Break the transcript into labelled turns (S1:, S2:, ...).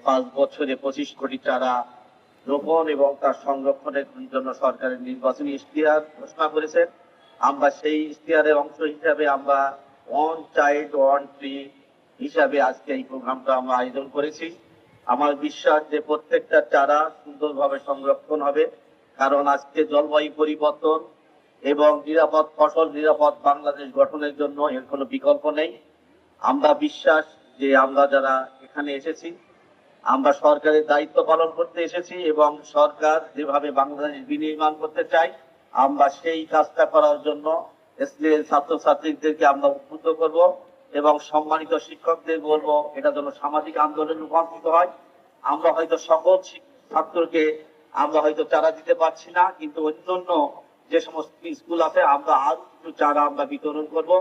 S1: 5 বছরে 25 কোটি চারা রোপণ এবং তার সংরক্ষণের জন্য সরকারের নির্বাচনী ইশতেহার ঘোষণা করেছেন। আমরা সেই ইশতেহারের অংশ হিসাবে আমরা ওয়ান চাইল্ড ওয়ান ট্রি হিসাবে আজকে এই প্রোগ্রামটা আমরা আয়োজন করেছি। আমার বিশ্বাস যে প্রত্যেকটা চারা সুন্দরভাবে সংরক্ষণ হবে, কারণ আজকে জলবায়ু পরিবর্তন এবং নিরাপদ ফসল, নিরাপদ বাংলাদেশ গঠনের জন্য এর কোনো বিকল্প নেই। আমরা বিশ্বাস যে আমরা যারা এখানে এসেছি, আমরা সরকারের দায়িত্ব পালন করতে এসেছি এবং সরকার যেভাবে বাংলাদেশ বিনির্মাণ করতে চায় আমরা সেই কাজটা করার জন্য ছাত্রছাত্রীদেরকে আমরা উদ্বুদ্ধ করব এবং সম্মানিত শিক্ষকদের বলবো এটা যেন সামাজিক আন্দোলনে রূপান্তরিত হয়। আমরা হয়তো সকল ছাত্রকে আমরা হয়তো চারা দিতে পারছি না, কিন্তু অন্যান্য যে সমস্ত স্কুল আছে আমরা আরো কিছু চারা আমরা বিতরণ করব।